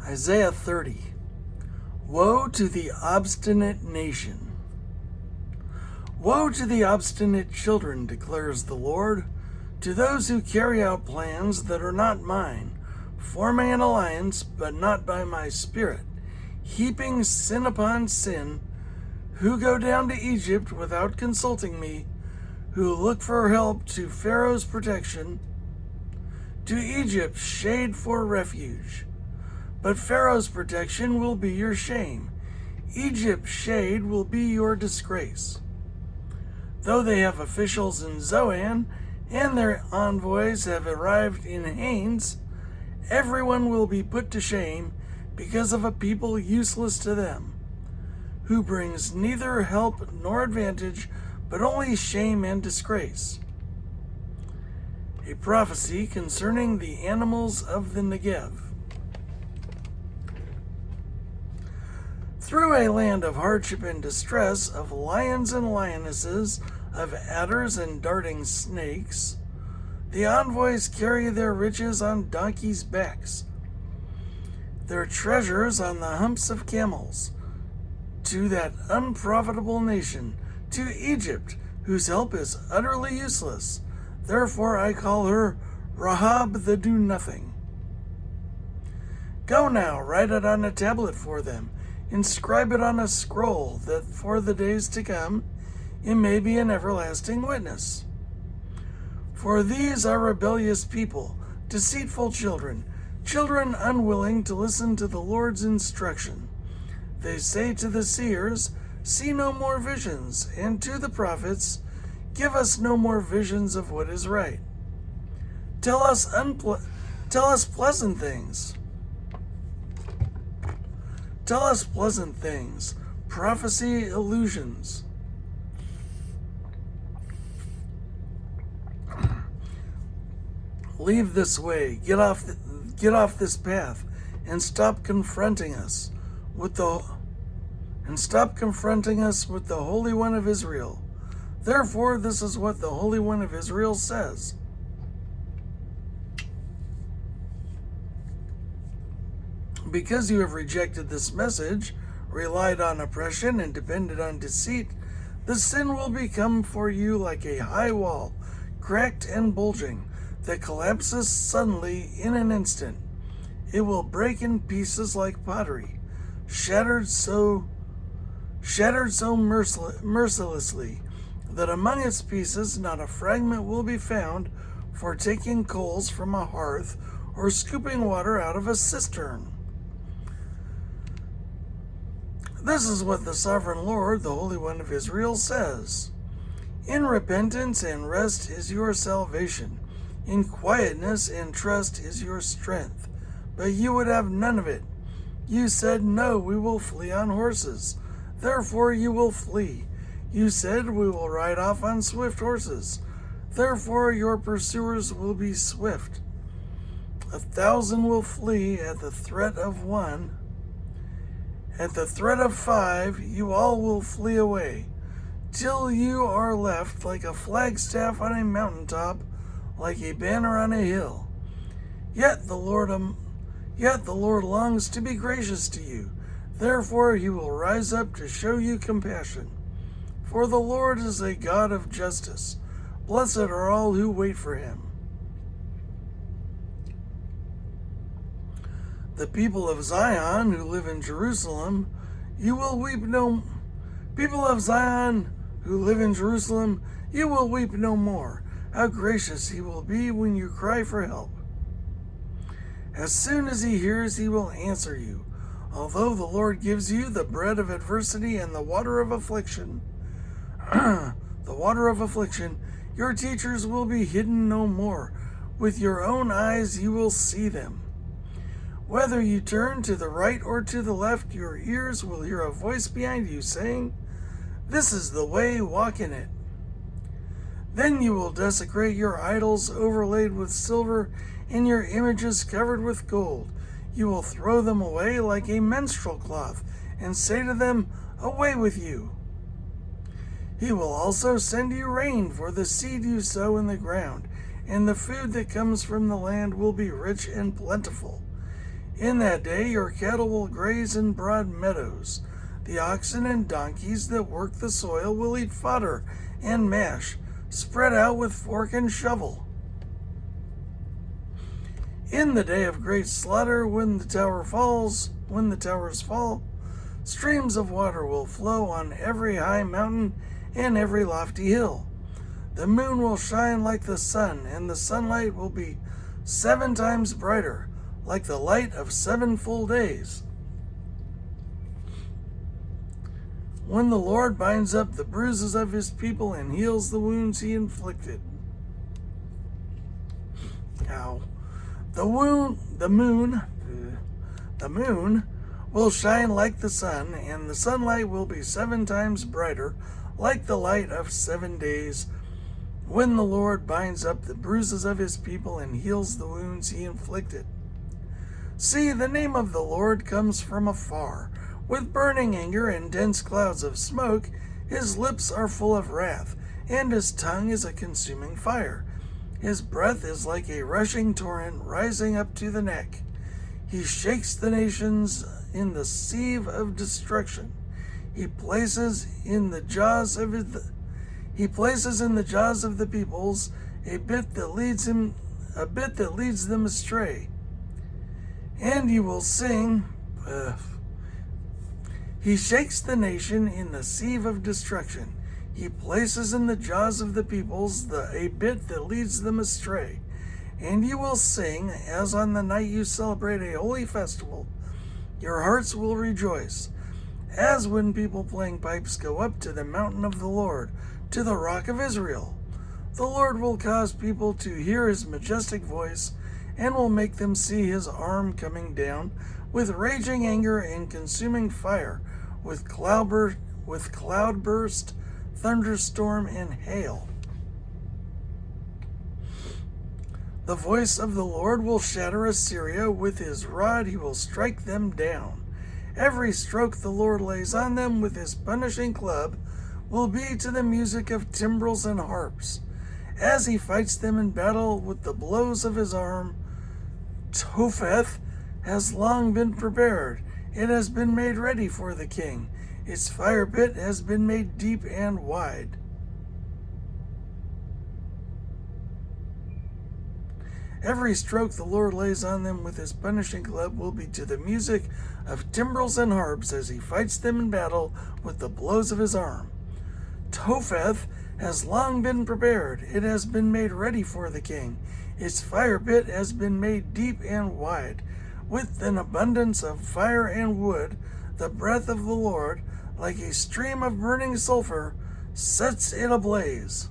Isaiah 30. Woe to the obstinate nation! Woe to the obstinate children, declares the Lord, to those who carry out plans that are not mine, forming an alliance, but not by my spirit, heaping sin upon sin, who go down to Egypt without consulting me, who look for help to Pharaoh's protection, to Egypt shade for refuge. But Pharaoh's protection will be your shame. Egypt's shade will be your disgrace. Though they have officials in Zoan, and their envoys have arrived in Hanes, everyone will be put to shame because of a people useless to them, who brings neither help nor advantage, but only shame and disgrace. A prophecy concerning the animals of the Negev. Through a land of hardship and distress, of lions and lionesses, of adders and darting snakes, the envoys carry their riches on donkeys' backs, their treasures on the humps of camels, to that unprofitable nation, to Egypt, whose help is utterly useless. Therefore I call her Rahab the Do-Nothing. Go now, write it on a tablet for them, inscribe it on a scroll, that for the days to come it may be an everlasting witness. For these are rebellious people, deceitful children, children unwilling to listen to the Lord's instruction. They say to the seers, see no more visions, and to the prophets, give us no more visions of what is right. Tell us pleasant things. Tell us pleasant things, prophecy illusions. Leave this way, get off this path, and stop confronting us with the Holy One of Israel. Therefore, this is what the Holy One of Israel says. Because you have rejected this message, relied on oppression, and depended on deceit, the sin will become for you like a high wall, cracked and bulging, that collapses suddenly in an instant. It will break in pieces like pottery, shattered so mercilessly that among its pieces not a fragment will be found for taking coals from a hearth or scooping water out of a cistern. This is what the Sovereign Lord, the Holy One of Israel, says. In repentance and rest is your salvation. In quietness and trust is your strength. But you would have none of it. You said, no, we will flee on horses. Therefore you will flee. You said, we will ride off on swift horses. Therefore your pursuers will be swift. 1,000 will flee at the threat of one. At the threat of 5, you all will flee away, till you are left like a flagstaff on a mountaintop, like a banner on a hill. Yet the Lord longs to be gracious to you. Therefore he will rise up to show you compassion. For the Lord is a God of justice. Blessed are all who wait for him. The people of Zion who live in Jerusalem, you will weep no more. How gracious he will be when you cry for help. As soon as he hears, he will answer you. Although the Lord gives you the bread of adversity and the water of affliction, your teachers will be hidden no more. With your own eyes you will see them. Whether you turn to the right or to the left, your ears will hear a voice behind you saying, this is the way, walk in it. Then you will desecrate your idols overlaid with silver and your images covered with gold. You will throw them away like a menstrual cloth and say to them, away with you. He will also send you rain for the seed you sow in the ground, and the food that comes from the land will be rich and plentiful. In that day your cattle will graze in broad meadows. The oxen and donkeys that work the soil will eat fodder and mash, spread out with fork and shovel. In the day of great slaughter, when the towers fall, streams of water will flow on every high mountain and every lofty hill. The moon will shine like the sun, and the sunlight will be 7 times brighter, like the light of 7 full days. When the Lord binds up the bruises of his people and heals the wounds he inflicted. Now, the moon will shine like the sun, and the sunlight will be 7 times brighter, like the light of 7 days, when the Lord binds up the bruises of his people and heals the wounds he inflicted. See, the name of the Lord comes from afar. With burning anger and dense clouds of smoke, his lips are full of wrath, and his tongue is a consuming fire. His breath is like a rushing torrent rising up to the neck. He shakes the nations in the sieve of destruction. He places in the jaws of the peoples a bit that leads them astray. And you will sing. He shakes the nation in the sieve of destruction. He places in the jaws of the peoples a bit that leads them astray. And you will sing, as on the night you celebrate a holy festival. Your hearts will rejoice, as when people playing pipes go up to the mountain of the Lord, to the rock of Israel. The Lord will cause people to hear his majestic voice, and will make them see his arm coming down, with raging anger and consuming fire, with cloudburst, thunderstorm, and hail. The voice of the Lord will shatter Assyria. With his rod he will strike them down. Every stroke the Lord lays on them with his punishing club will be to the music of timbrels and harps. As he fights them in battle with the blows of his arm, Topheth has long been prepared. It has been made ready for the king. Its fire pit has been made deep and wide. Every stroke the Lord lays on them with his punishing club will be to the music of timbrels and harps as he fights them in battle with the blows of his arm. Topheth has long been prepared. It has been made ready for the king. Its fire pit has been made deep and wide. With an abundance of fire and wood, the breath of the Lord, like a stream of burning sulfur, sets it ablaze.